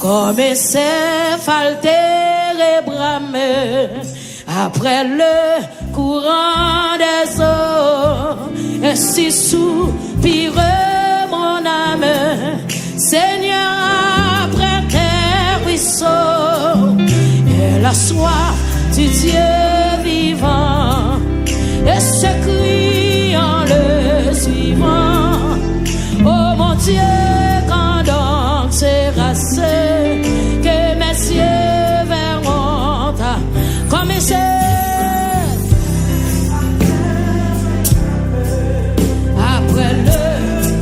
comme falter et bramer après le courant des eaux, et si soupire mon âme, Seigneur, après tes ruisseaux, et la soif du Dieu vivant, et ce cri en le suivant, oh mon Dieu, quand donc terrassé, que mes yeux verront ta commencer. Après le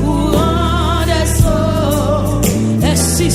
courant des eaux, et si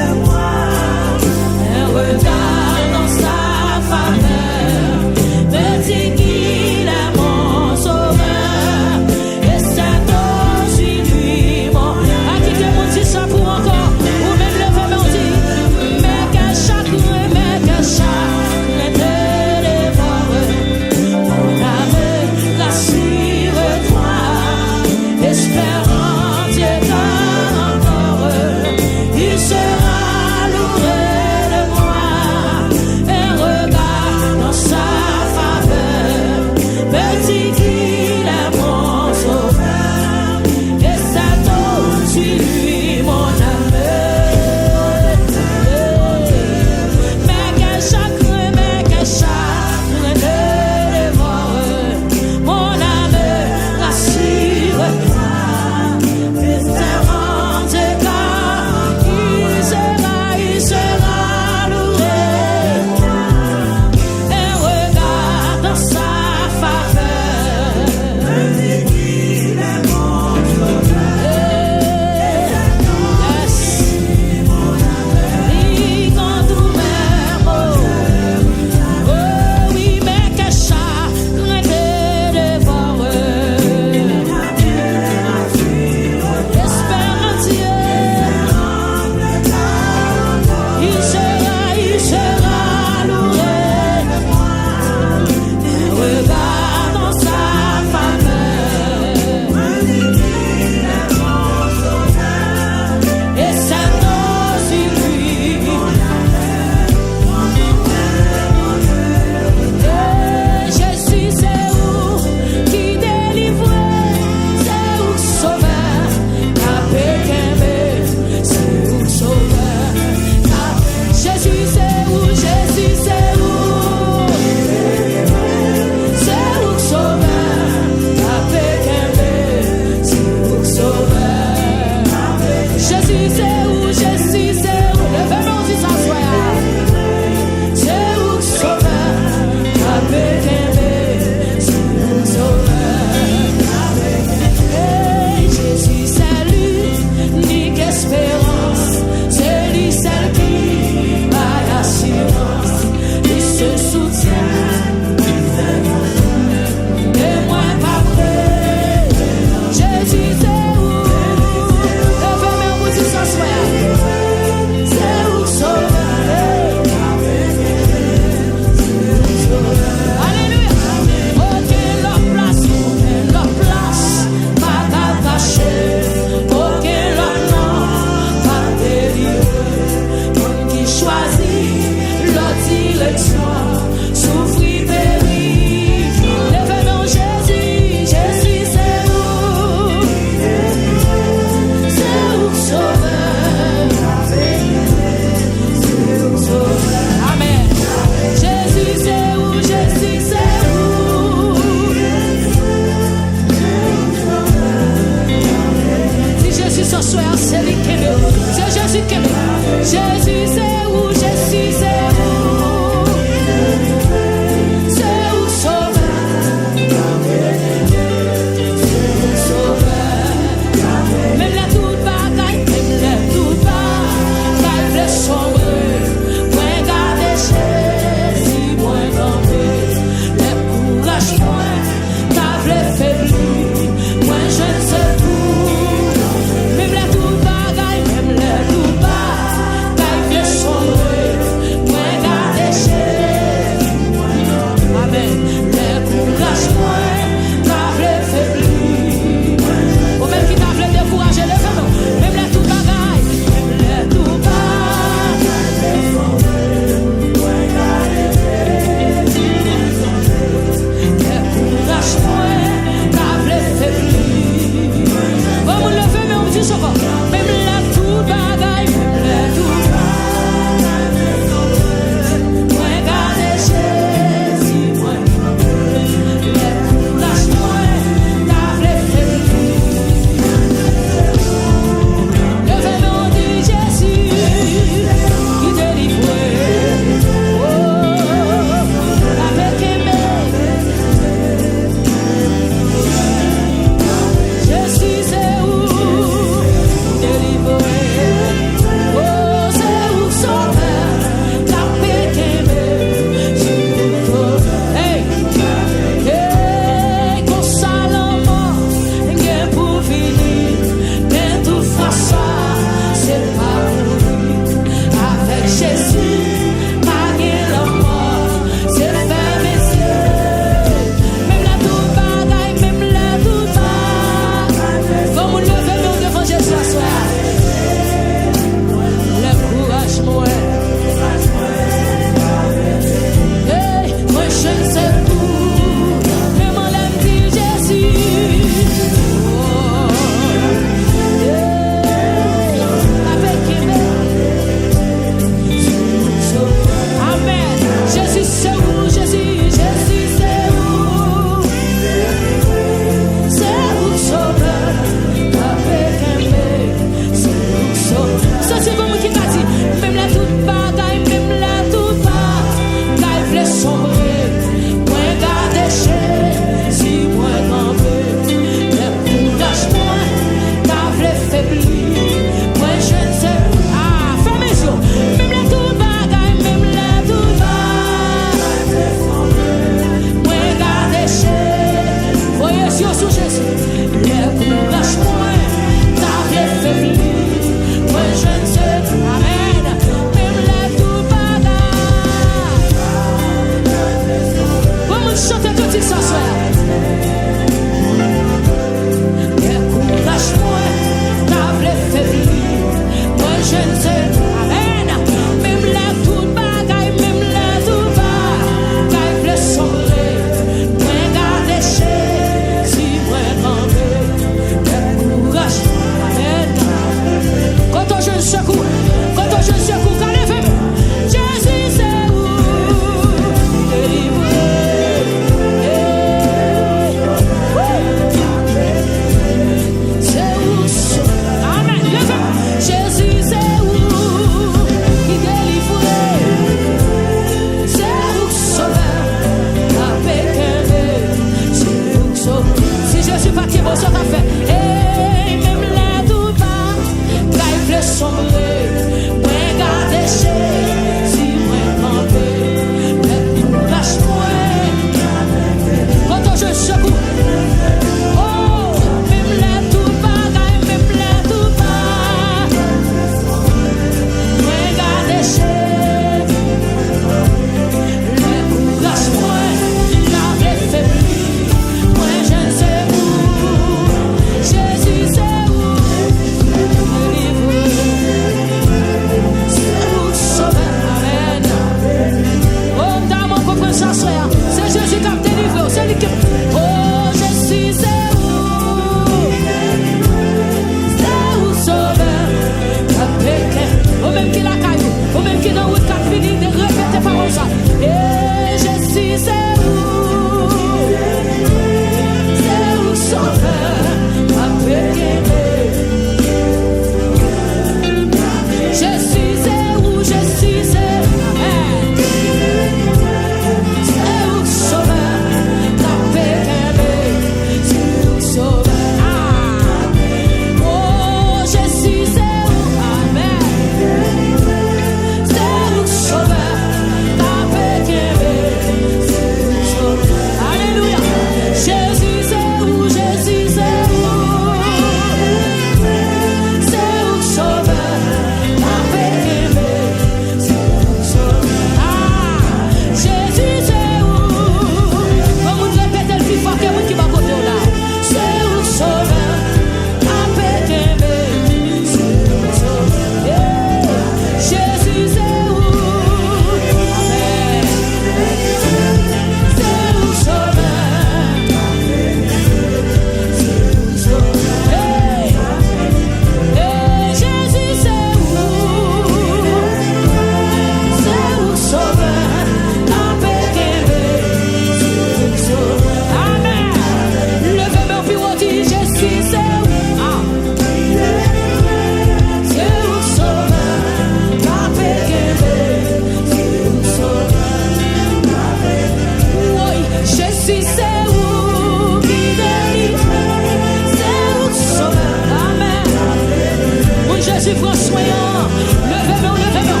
Jésus François, levez-moi, levez-moi.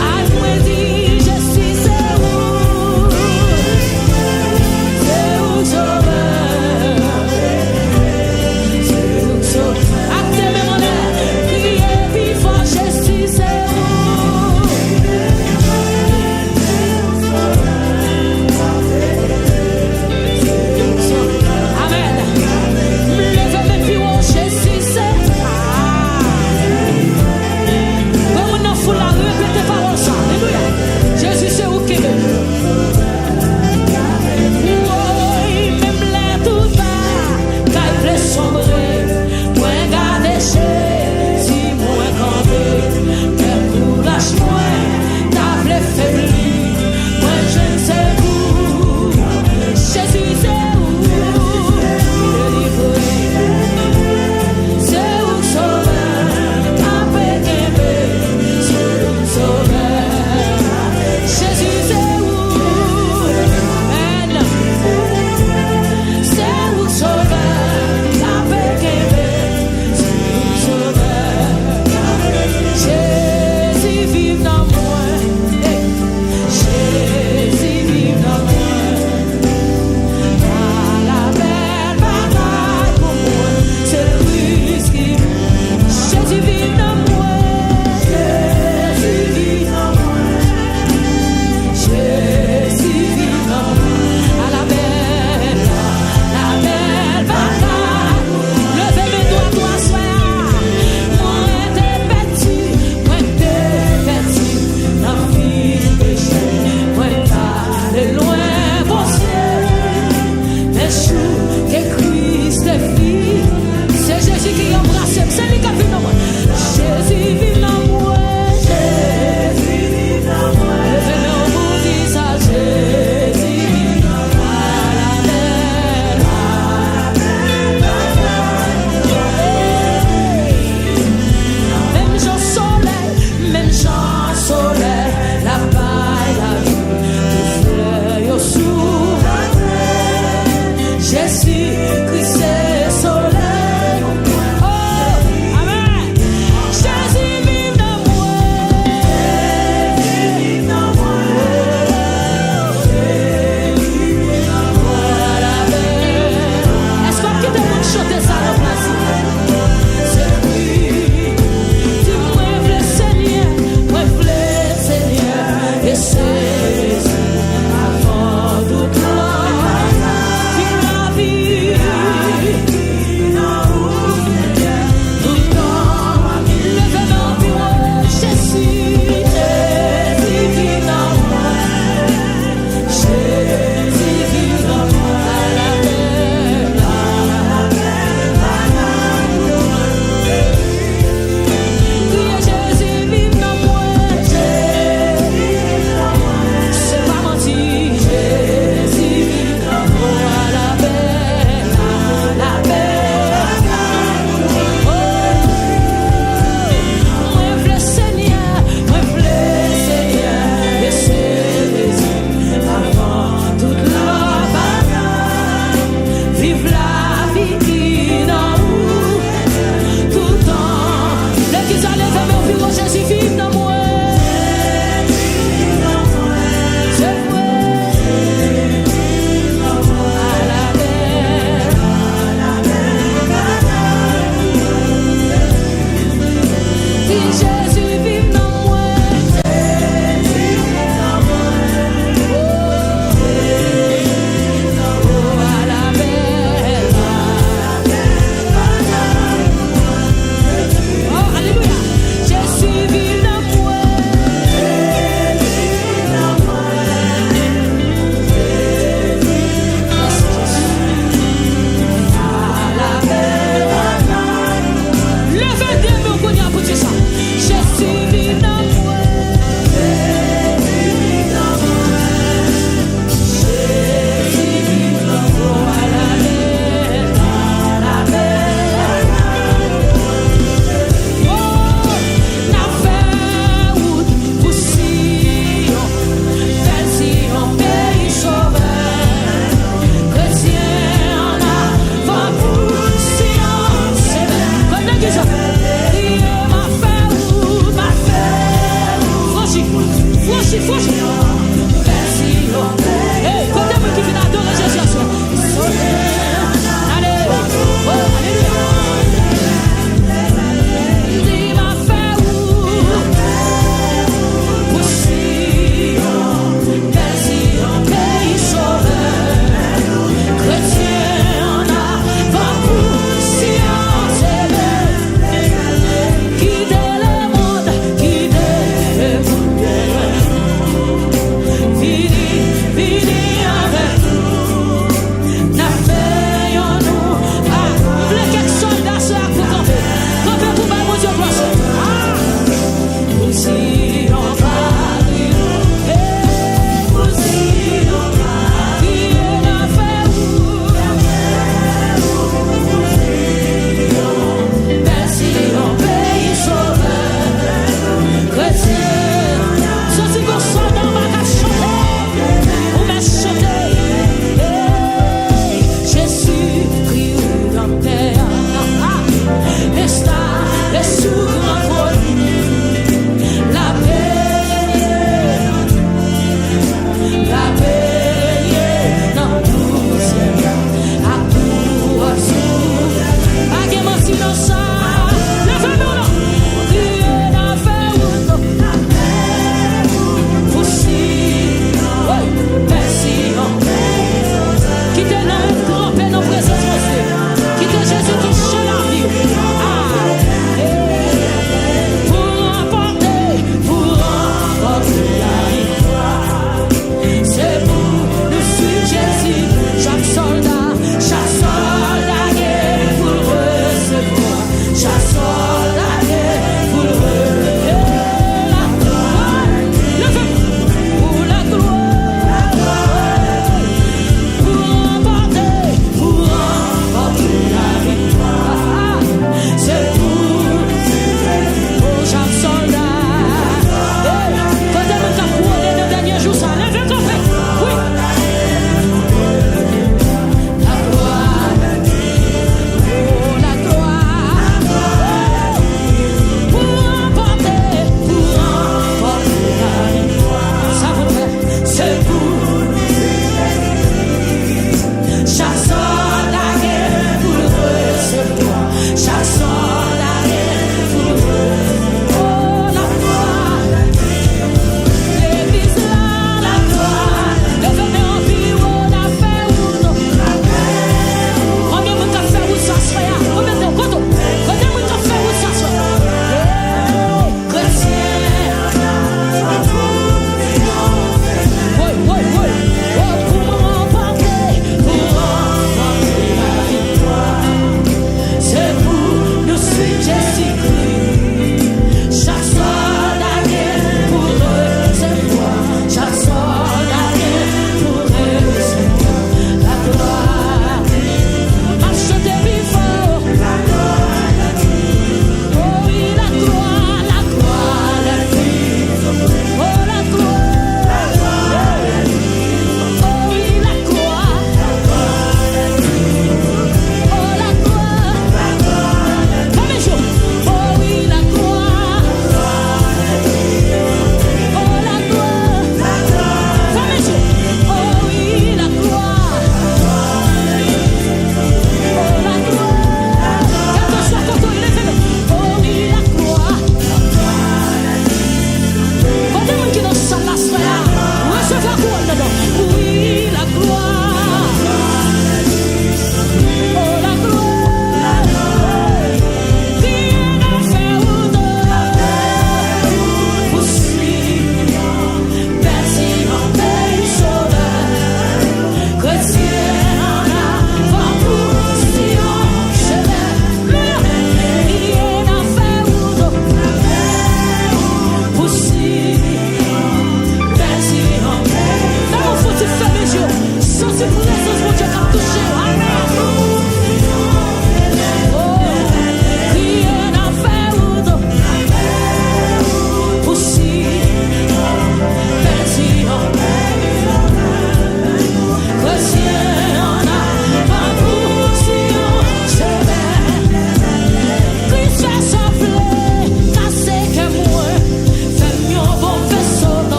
À moi dit, je suis c'est où sauveur. C'est où sauveur. Actez mon air, criez plus fort, je suis c'est où. Amen. Levez-moi plus haut, je suis c'est.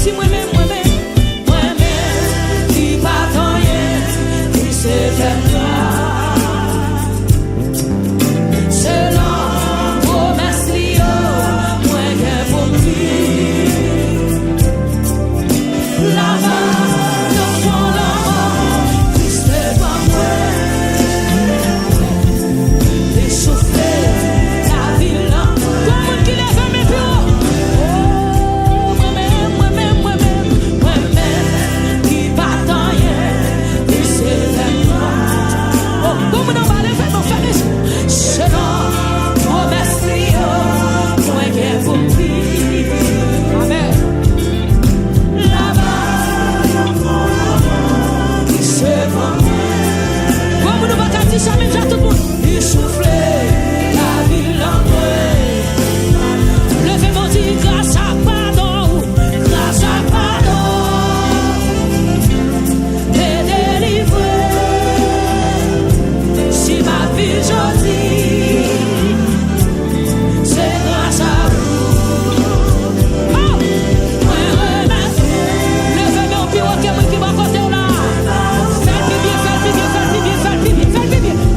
Si moi-même, qui pas rien, qui sait faire selon promesse liée, moi qui pour lui. Là-bas, dans son l'amour, qui se pas moi. Essoufflé, la ville là. Comment qu'il est fermé plus haut? Oh, moi-même, qui pas rien, qui sait faire moi. Oh, comment on va le faire, mon frère? Selon promesse liée, moi qui pour lui. Amen. Comme nous va dire ça, même tout le monde. Il souffle la ville en moi. Levez-moi dit grâce à pardon, grâce à pardon. T'es délivré. Si ma vie aujourd'hui, c'est grâce à vous. Oh, moi remercie. Levez-moi au bureau qui va côté là.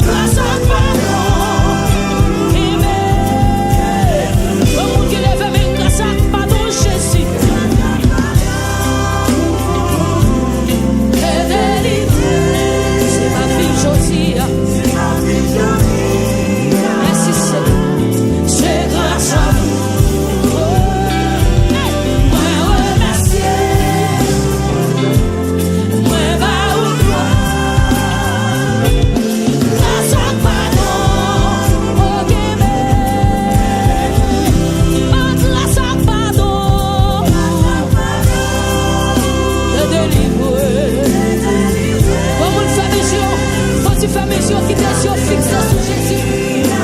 Grâce à pardon, amen. Au monde qui lève même grâce à pardon, Jésus. Et délivré, c'est ma fille Josie. Merci c'est grâce à vous. Moi remercier, moi va au grâce à pardon, oh Québec, oh grâce à pardon, te délivrer. Comme on fait mes yeux, quand tu fais mes yeux, qui t'es sur fixé sous Jésus,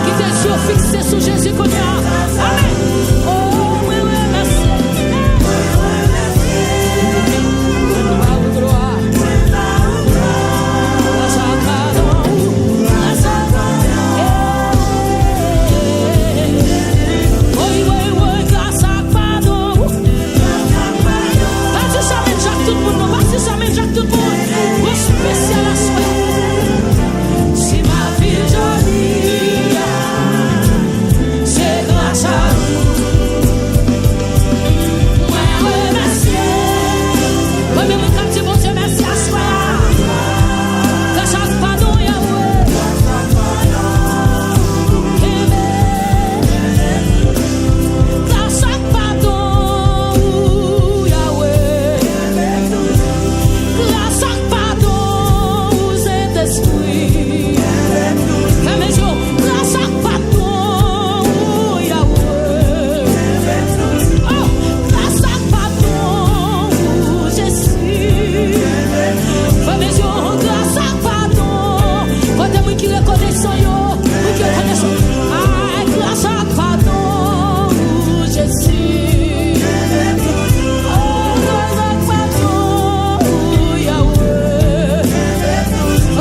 qui t'es sur fixé sous Jésus qu'on a. Amen. Oh oui, oui, merci. Grâce à pardon. Oui, grâce à pardon. Vas-y, ça met Jacques tout le monde. Vas-y, ça met Jacques tout le monde. Au spécial aspect. Si ma vie jolie, c'est grâce à vous. Moi, remercier. Oui, mais quand tu bon Dieu, merci à soi. Grâce à pardon, Yahweh. Grâce à pardon, Yahweh. Grâce à pardon, Saint-Esprit. Fais mes yeux. Grâce à pardon, Yahweh. Oh, grâce à pardon, Jésus. Fais mes yeux. Grâce à pardon. Faut moi qui reconnaissent yo, moi qui reconnaissent. Ah, grâce à pardon, Jésus. Oh, grâce à pardon, Yahweh.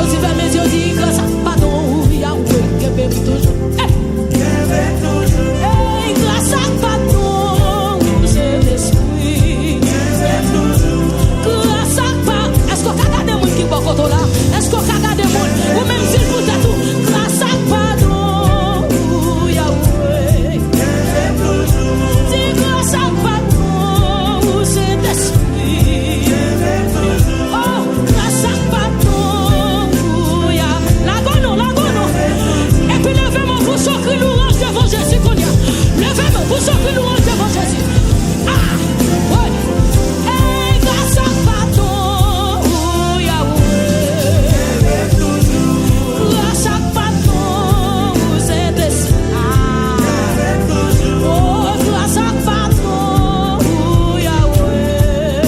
Aussi vers mes yeux, dis grâce à pardon, Yahweh, Québec toujours. Hey, grâce à pardon, Saint-Esprit. Grâce à pardon. Est-ce qu'on a gardé mon qui va contre là? Est-ce qu'on a gardé mon? Ou même s'il vous a tout. Grâce à pardon, Yahweh. Dis grâce à pardon, Saint-Esprit. Oh, grâce à pardon, Yahweh. Lagono. Et puis levez-moi pour sortir louange devant Jésus qu'on y a. Levez-moi pour sortir louange devant Jésus. Ah, ouais. Hey, grâce à pardon, Yahweh. Grâce à pardon, Saint-Esprit. Oh, grâce à pardon, Yahweh.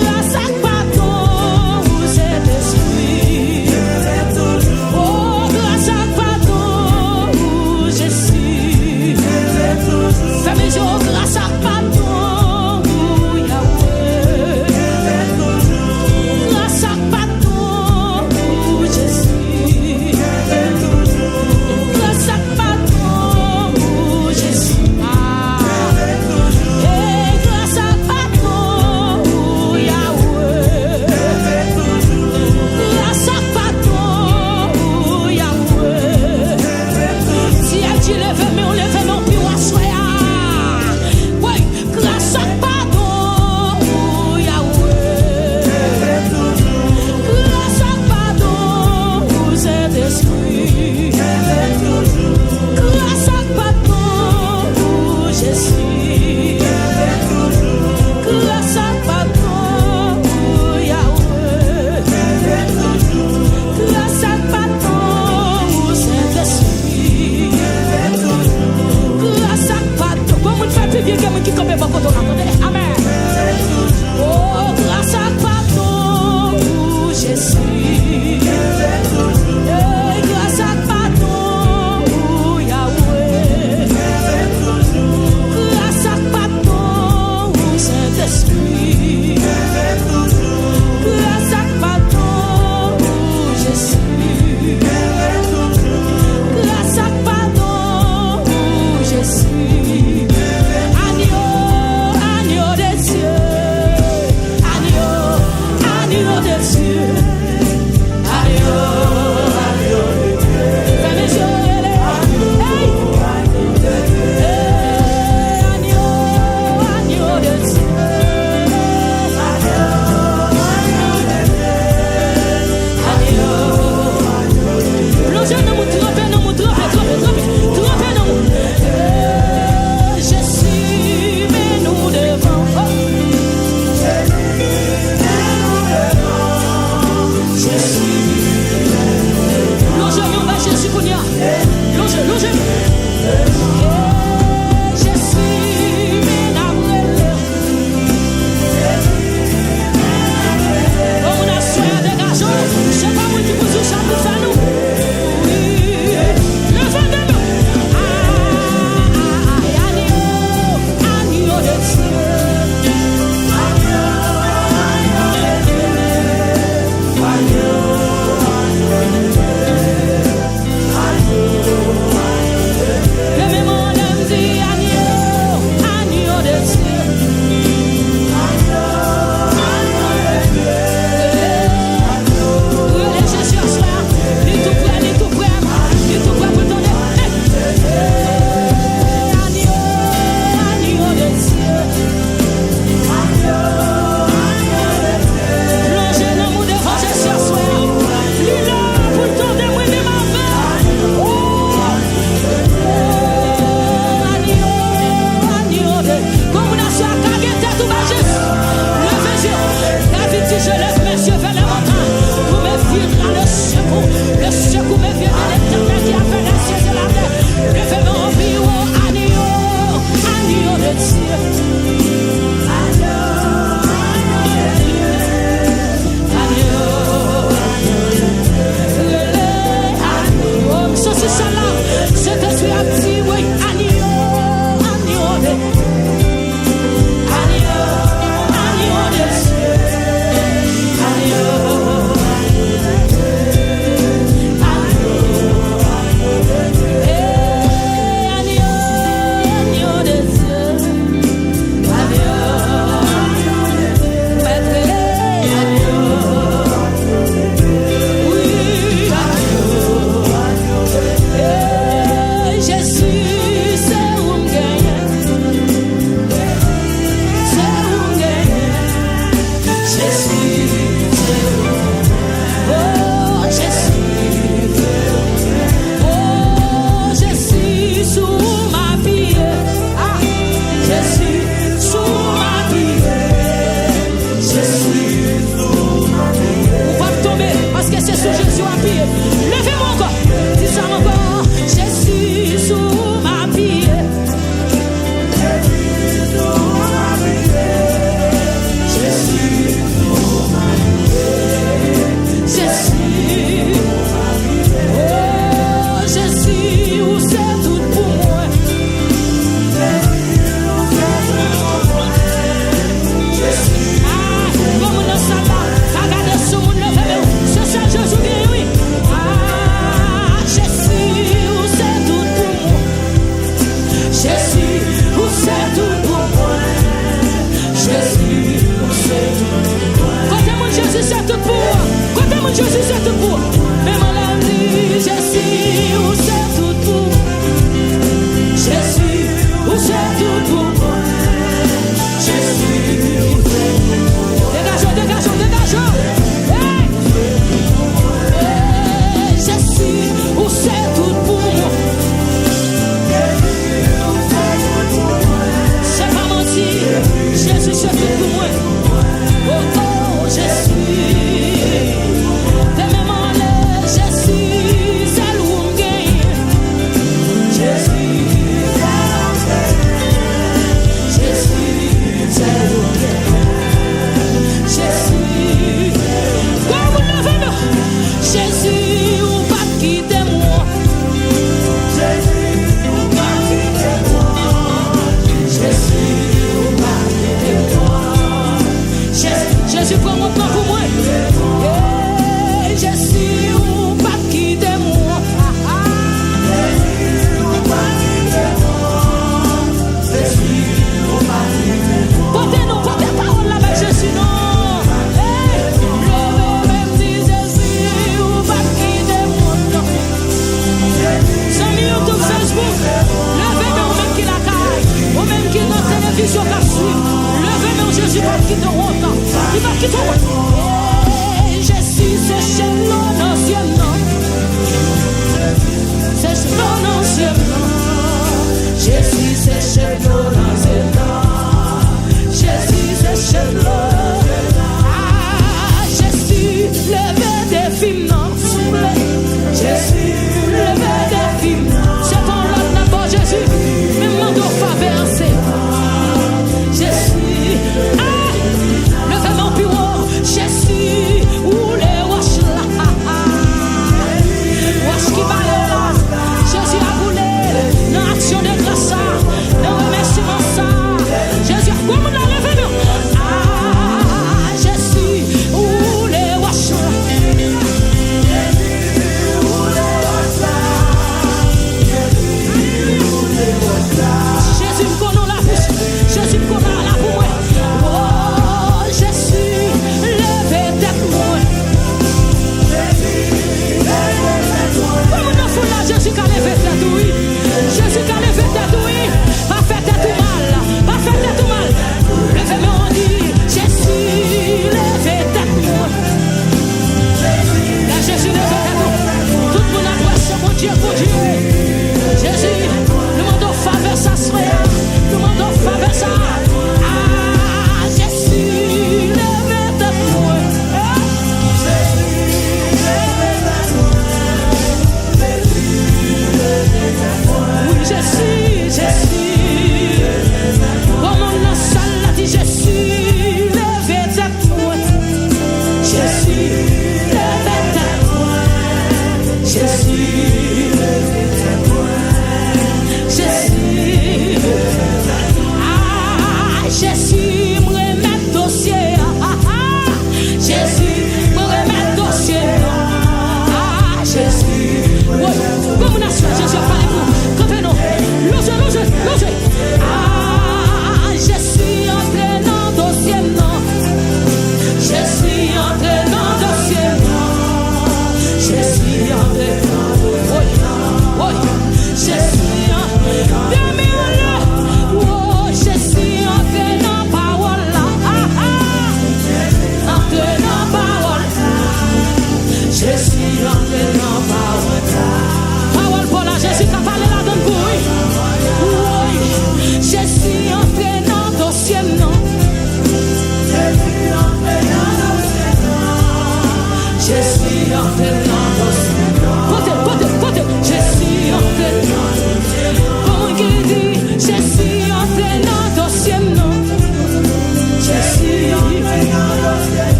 Grâce à pardon, Saint-Esprit. Oh, grâce à pardon, Jésus.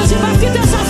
Jésus va quitter sa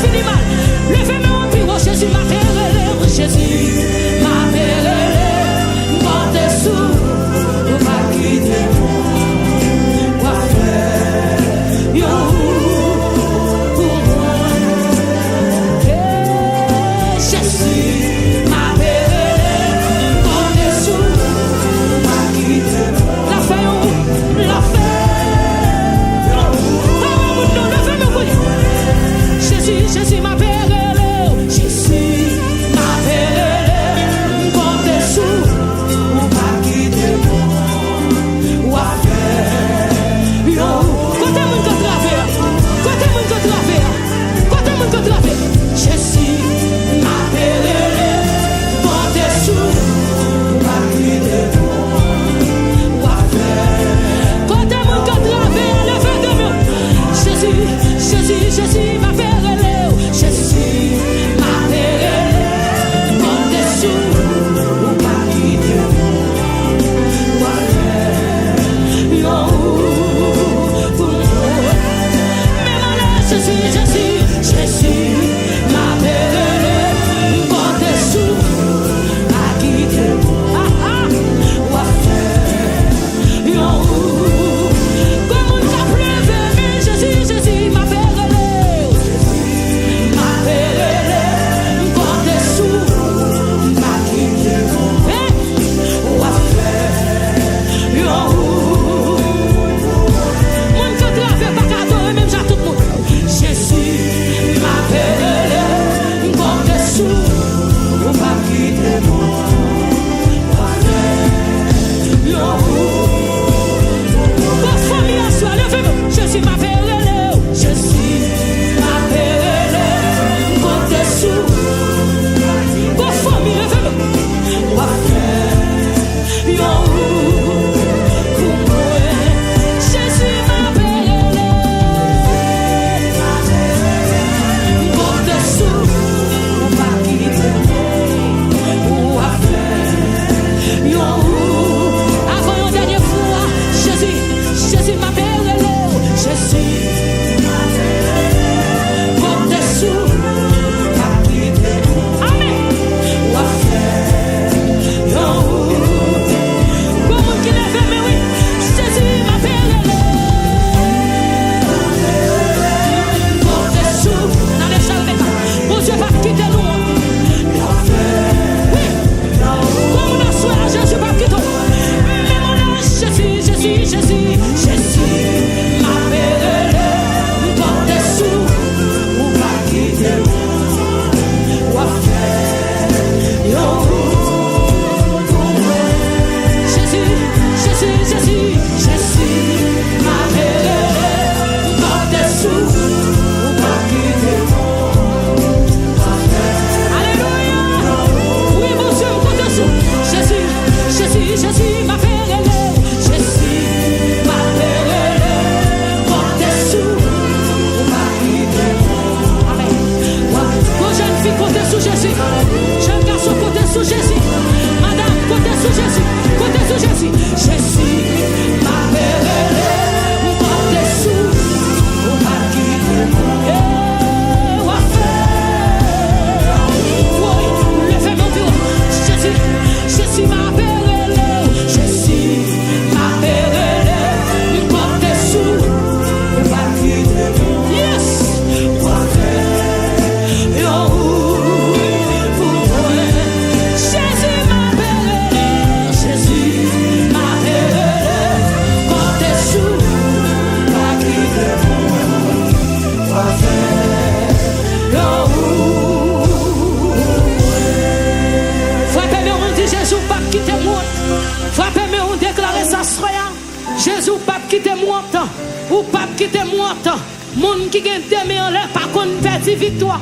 Ou pas qui te monte, monde qui gagne des en l'air, pas qu'on perdit victoire.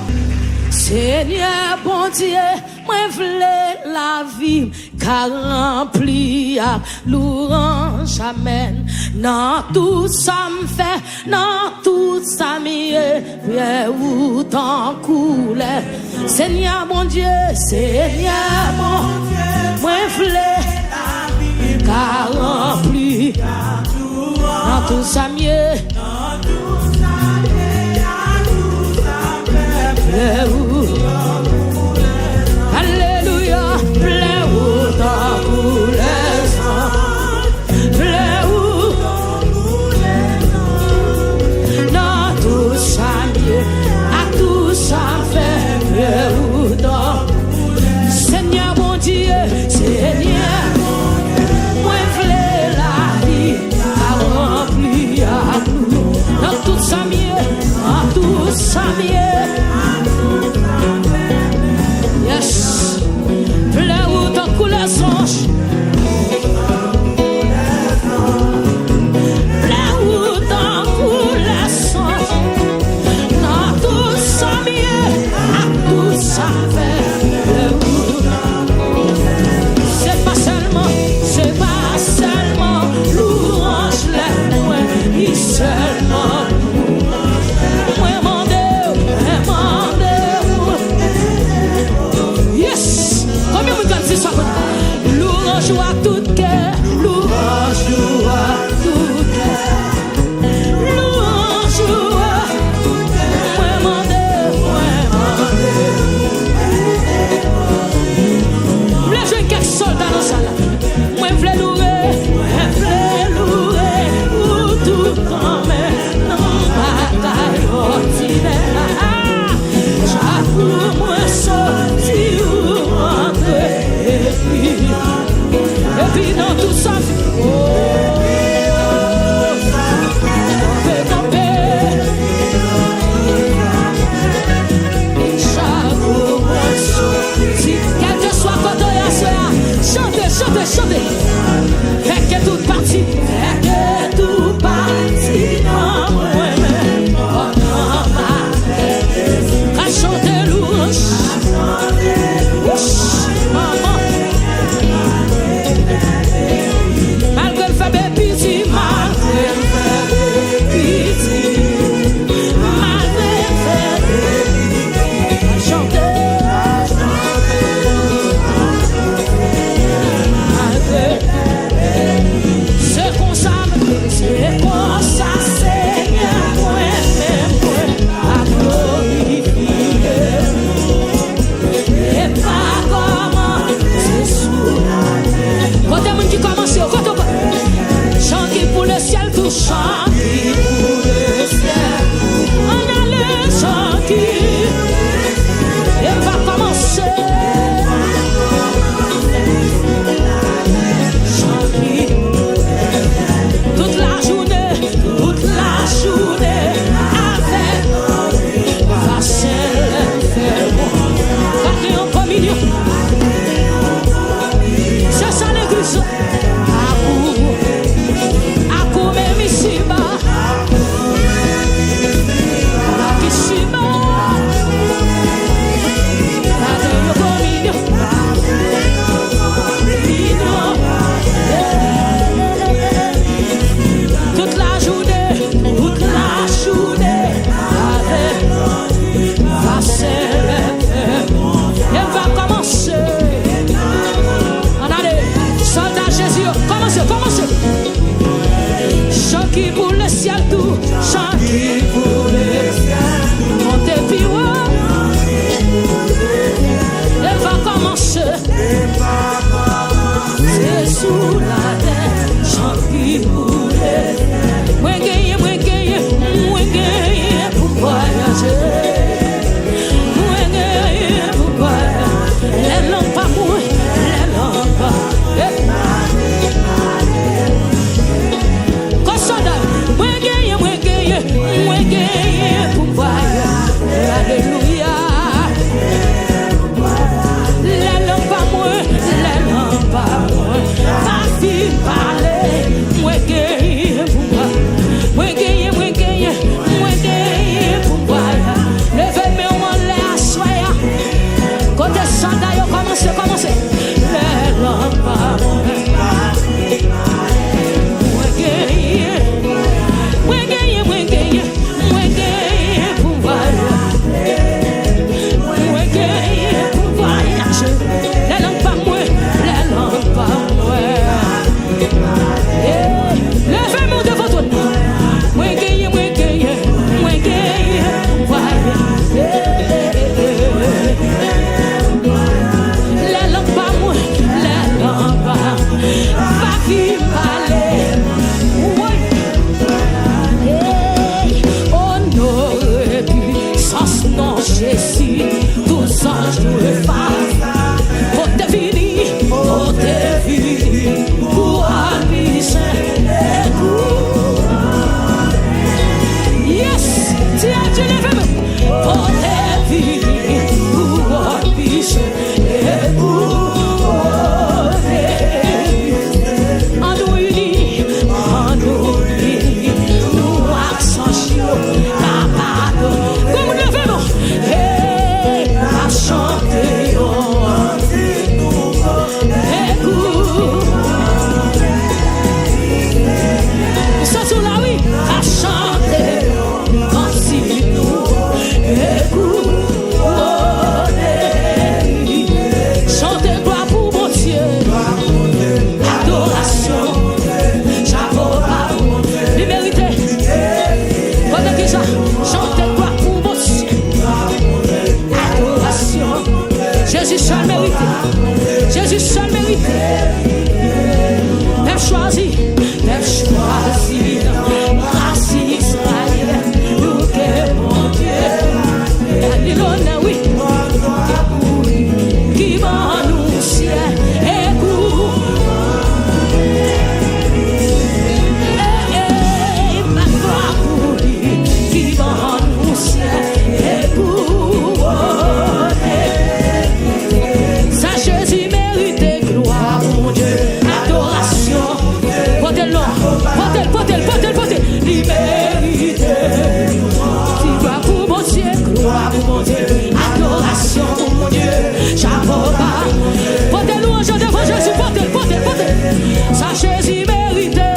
Seigneur, bon Dieu, moi v'lais la vie, car rempli à l'orange, amen. Dans tout ça me fait, dans tout ça m'y où t'en coule. Seigneur, bon Dieu, Seigneur, bon Dieu, moi v'lais la vie, car rempli dans tout ça mieux, dans tout ça mieux, alléluia, plein où dans tous les sens, plein où dans tout ça mieux, à tout ça fait, plein où dans Seigneur mon Dieu, Seigneur. Dans tout ça mieux, dans tout ça mieux. Yes. Plein où ton couleur songe. Plein où ton couleur songe. Dans tout ça mieux, à tout ça fait. C'est pas seulement louange les moins, ni seulement. Louange à tout cœur, louange à tout cœur, louange à tout cœur, moi m'en je veux quelques soldats dans ça là. Moi v'lais louer pour tout quand même dans bataille ordinaire. J'avoue moi sorti ou rentrer et puis dans tout ça, quel que soit quand on y a chantez, chantez, chantez. Fait que tout parti, fait que tout parti dans moi-même, dans ma tête. À chanter louange, maman. Malgré le fait de pitié, malgré le fait de pitié, malgré le fait de chanter, malgré c'est comme ça, Seigneur, moi-même, à glorifier, et pas comment c'est sous la terre. Quand t'es monde qui commence, chanter pour le ciel, tout chanter pour le ciel. On a le chanter et va commencer. Chanter, Potel, liberté. Si gloire pour mon Dieu, gloire pour mon Dieu, adoration pour mon Dieu, chapeau bas. Potel louange devant Jésus, potel. Ça Jésus mérité.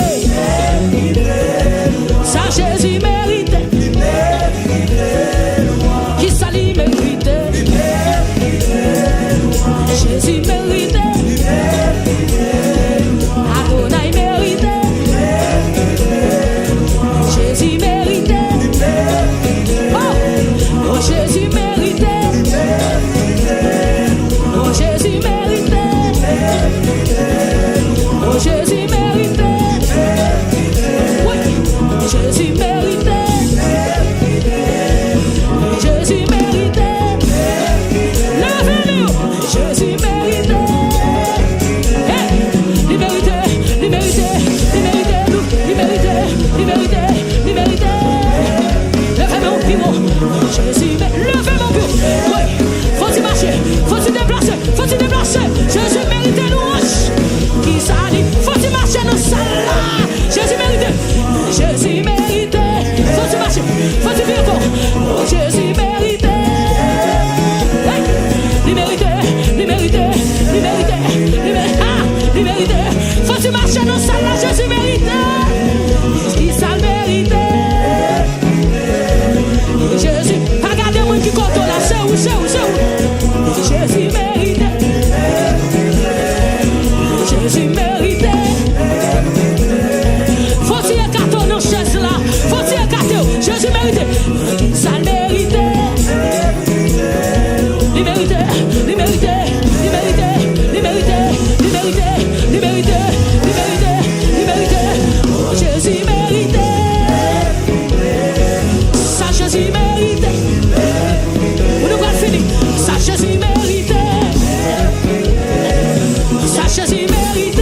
Ça Jésus mérité. Qui ça lui mérité? Jésus mérité. Adonai mérité. Jésus mérité. Oh, Jésus mérité. Oh, Jésus mérité. Oh, Jésus mérité. Oui, Jésus mérité. Jésus mérité. Levez-le. Jésus mérité. Hey, liberté. Levez mon bureau. Jésus, levez mon bureau. Oui, faut-il marcher, faut-il déplacer. Jésus mérite louange. Qui s'allie, faut-il marcher dans salle là. Jésus mérite. Faut-il marcher, faut-il vivre. Oh, Jésus mérite. Hey, liberté. Faut-il marcher dans salle là. Jésus mérite. Qui ça mérite. Jésus, regardez-moi qui compte là, c'est où. Jésus mérite. Jésus mérite. Faut-il écarter nos chaises là, faut-il écarter. Jésus mérite. Ça mérite. Liberté. Oh, Jésus mérite. Ça Jésus mérite. Vous nous avez fini. Ça Jésus mérite. Ça Jésus mérite.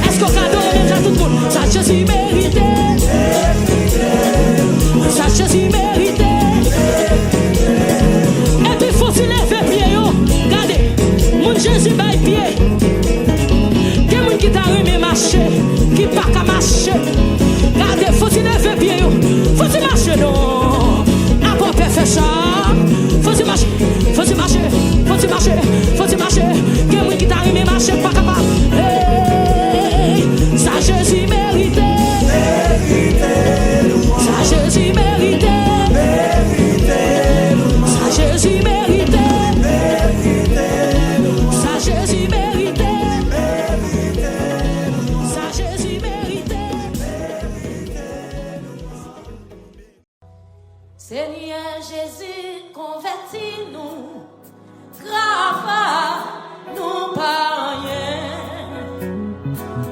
Est-ce qu'on cadeau déjà tout le monde? Ça Jésus mérite. Ça Jésus mérite. Et puis faut-il lever pied yo. Regardez, mon Jésus baille pied. Quel monde qui t'a remis marcher, qui pas qu'à marcher. Regardez, faut-il lever pied yo. Faut-il marcher non? À quoi peut faire ça? Faut-il marcher. Quel monde qui t'a remis marcher, pas capable. Hey, ça Jésus mérite. Ça Jésus mérite. Ça Jésus mérite. Ça Jésus mérite. Ça Jésus mérite. Seigneur Jésus, convertis-nous, grave-nous par rien.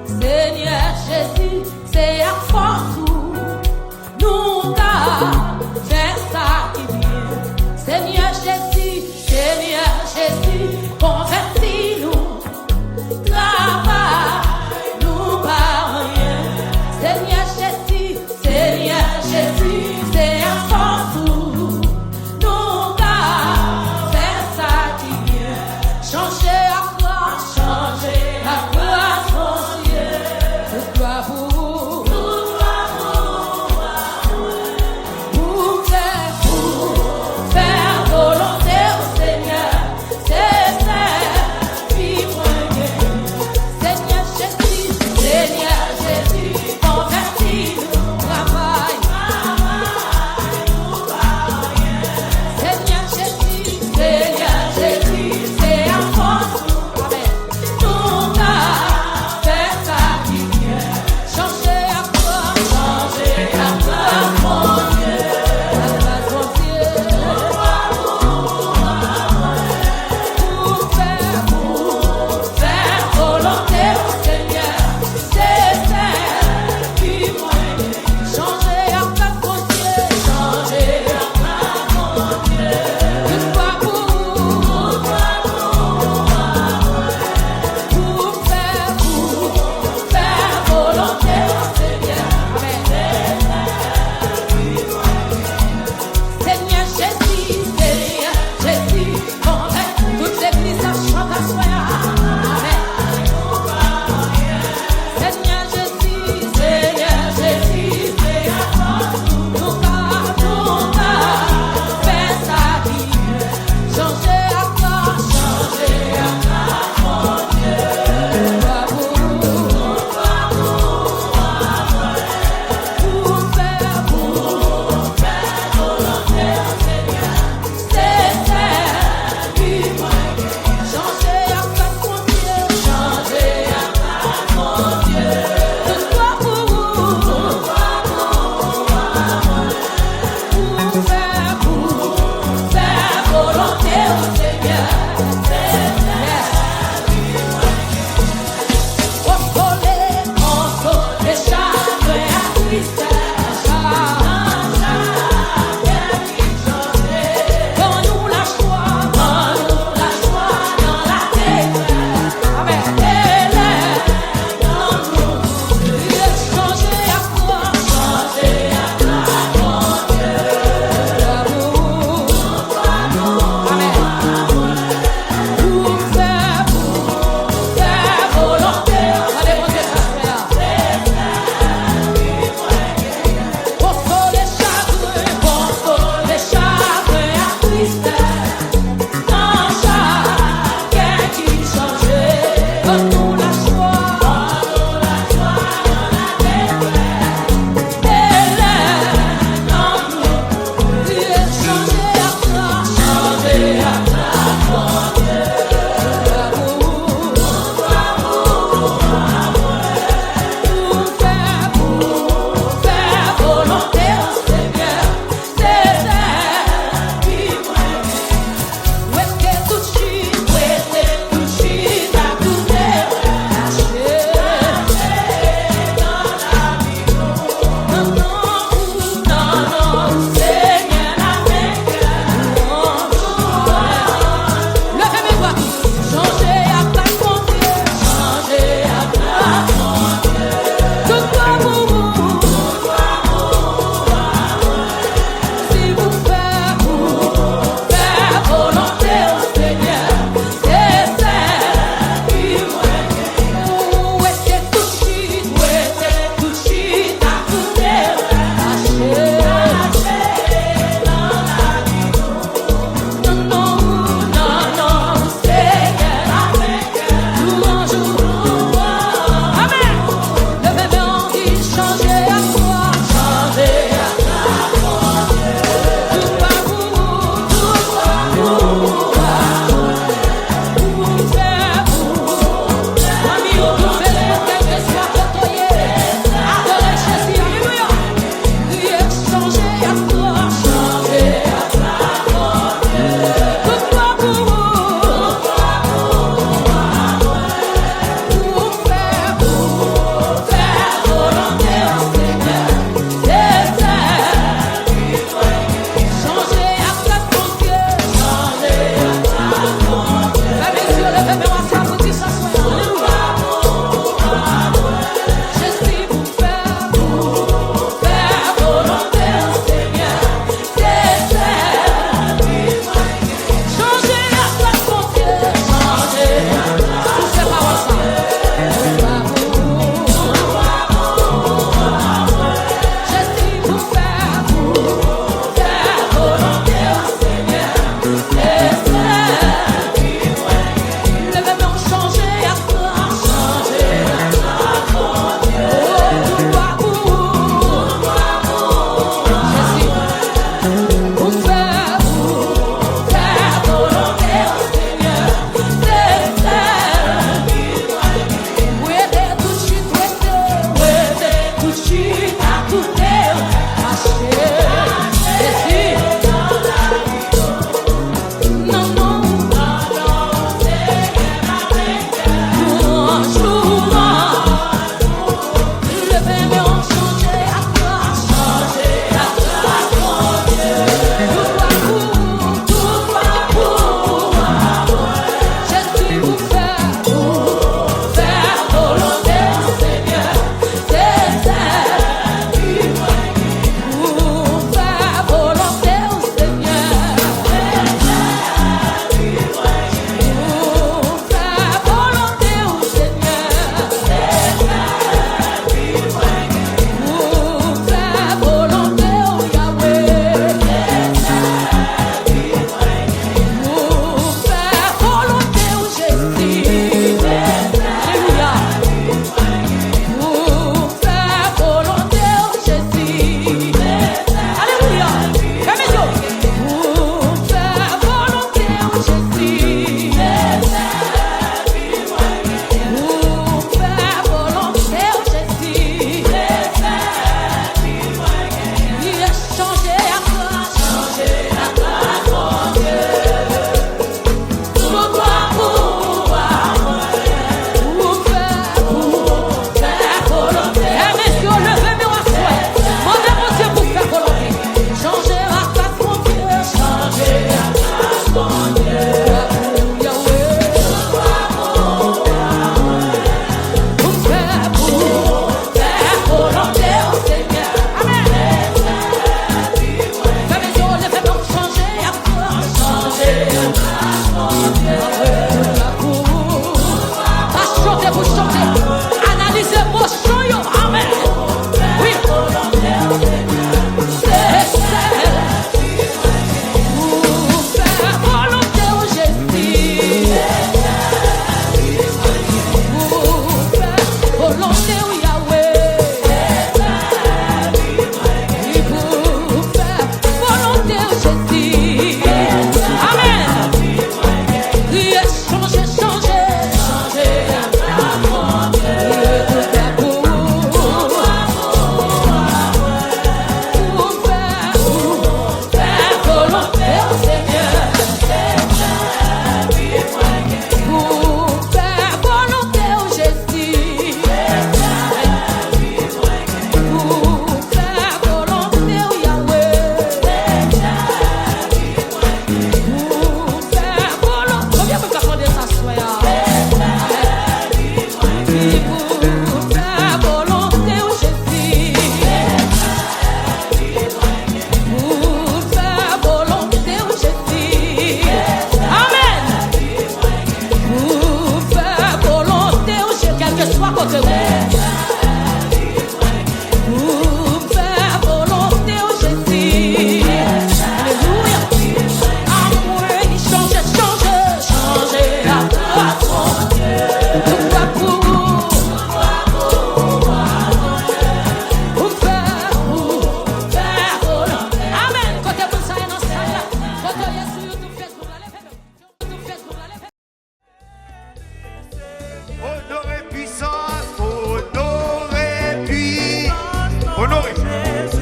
Seigneur Jésus, c'est à force nous qu'à faire ça qui vient. Seigneur Jésus, convertis-nous, grave-nous par rien. Seigneur Jésus, c'est à force nous qu'à faire ça qui vient. Changer à croix,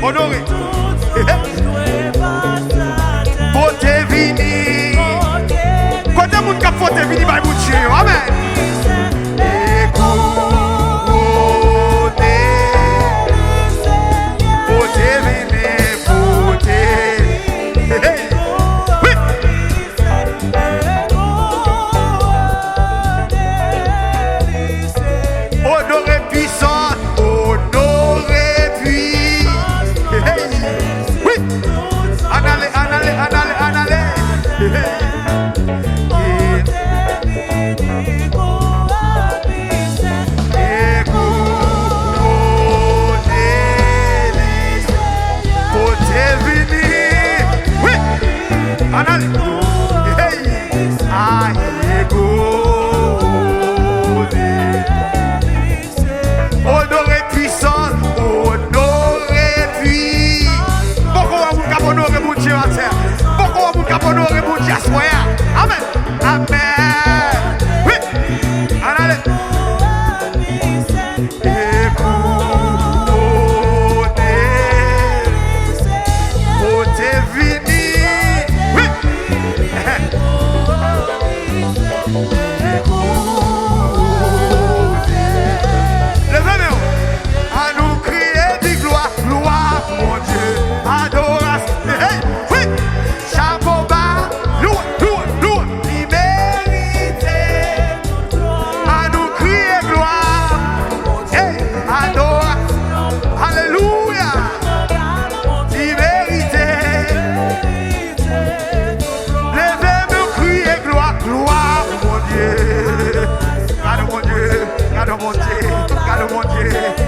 Honoré. Vote vini. Quand moun kap vote vini bay moun chè yo. Amen. Vote vini, vote. Oui. Honoré puissant, honoré puis. Oui. Anale, anale, anale, anale.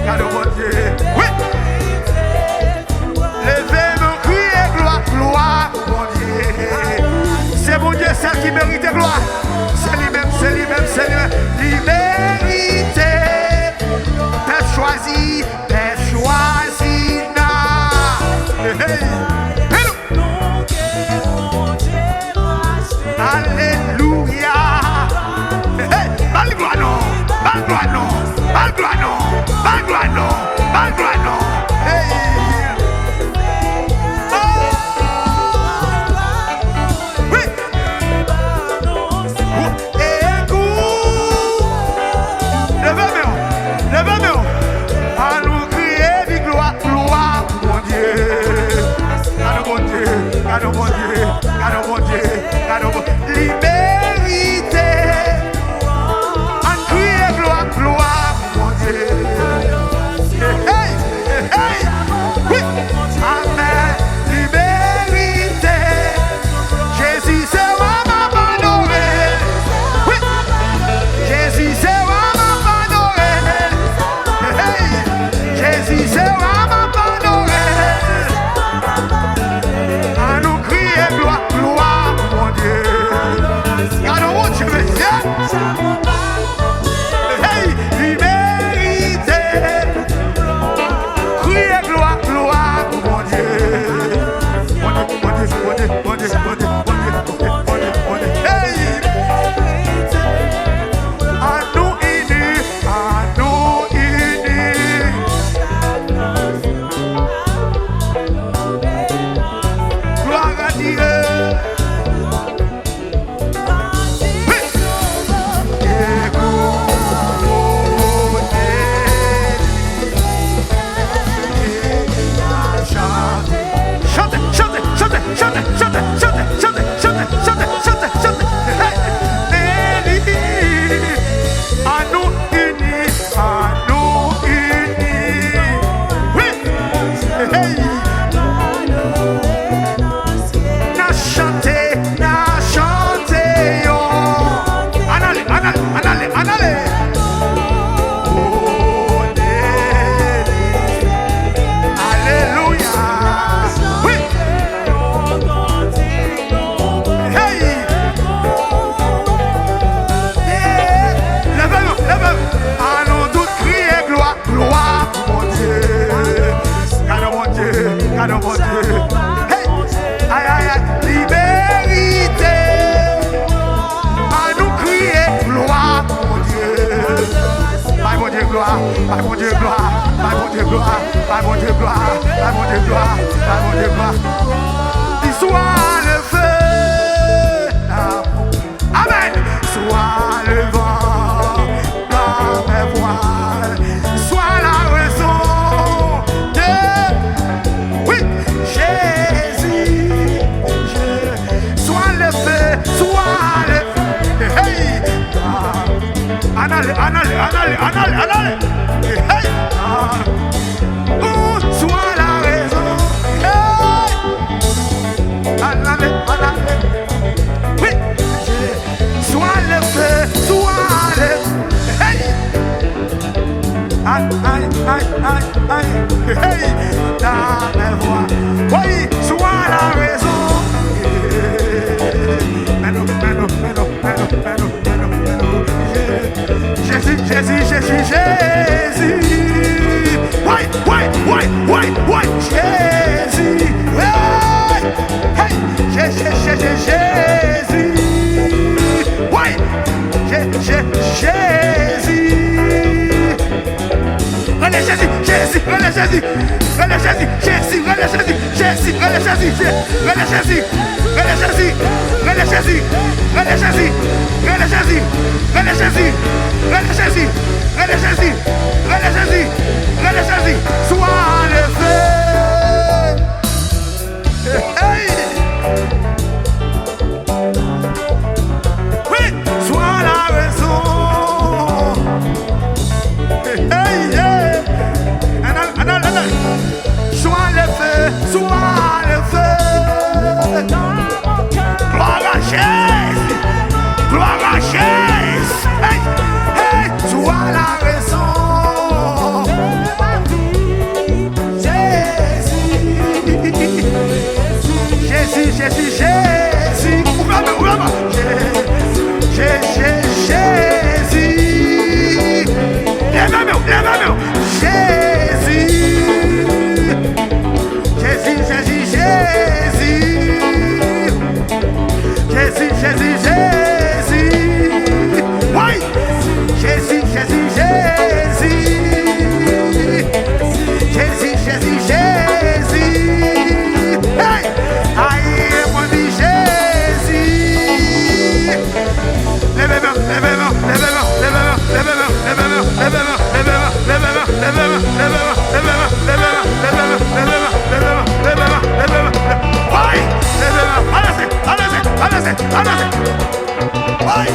Car mon Dieu, oui. Levez-moi, criez gloire, gloire, mon Dieu. C'est mon Dieu, celle qui mérite gloire. C'est lui-même, c'est lui-même, c'est lui-même. Il mérite. T'es choisi, na. Hey, hey. Alléluia. Hey, Balguano, Balguano, Balguano, Balguano, Balguano. Hey. Oh. Oui. Levez-moi. À nous crier du gloire, gloire, mon Dieu. Car mon Dieu, car mon Dieu, car mon Dieu, car mon Dieu. Libérité. À crier gloire, gloire, mon Dieu. Hey, hey, hey. Oui. Amen. Libérité. Jésus, c'est moi, ma honoré. Oui. Jésus, c'est moi, ma honoré. Hey. Jésus, c'est moi, ma honoré. À nous crier gloire, gloire, mon Dieu. Car mon Dieu, monsieur. Hey, liberté. Crier gloire, gloire, mon Dieu. Mon Dieu, mon Dieu, mon Dieu, mon Dieu, mon Dieu, mon Dieu, mon Dieu, mon Dieu. Hey. À nous unis, à nous unis. Gloire à Dieu. Chantez, chantez, chantez, chantez, chantez, chantez, chantez, chantez, chantez, chantez, chantez. Hey. À nous unis, à nous unis. Oui. Hey. Na chanter, yo. Anale, anale, anale, anale. Oh, Alléluia. Oui. Hey. Levez-vous, levez-vous. Allons tous crier gloire, gloire, mon Dieu. Car mon Dieu, car mon Dieu. Hey. Aïe, aïe, aïe. Liberté. À nous crier gloire, mon Dieu. By mon Dieu, gloire. By mon Dieu, gloire. By mon Dieu, gloire. By mon Dieu, gloire. By mon Dieu, gloire. By mon Dieu, gloire. Il soit le feu. Amen. Soit le vent dans mes voiles. Soit la raison de. Oui, Jésus. Soit le feu. Soit le feu. Hey. Anale, anale, anale, anale, anale. Hey. Soit la raison. Hey. Anale, anale. Oui. Soit le feu, soit le. Hey. Aïe, aïe, aïe, aïe, aïe. Hey. Dans mes voix. Oui, soit la raison. Meno, meno, meno, meno, meno, meno, meno. Jésus, Jésus, Jésus, Jésus. Oui, oui, oui, oui, oui, Jésus. Oui. Hey, Jésus, Jésus, Jésus. Oui, Jésus. Relais Jésus, Jésus, relais Jésus, relais Jésus, Jésus, relais Jésus, Jésus, relais Jésus, relais Jésus, relais Jésus, relais Jésus, relais Jésus, relais Jésus, relais Jésus, relais Jésus, relais Jésus, relais Jésus, relais Jésus, sois le feu. Hey. Oui, sois la raison. Hey, yeah. Anal. Sois le feu, sois le feu. Gloire à Jésus, gloire à Jésus. Hey, hey, sois la raison. Ramassez. Oui.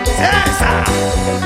C'est ça.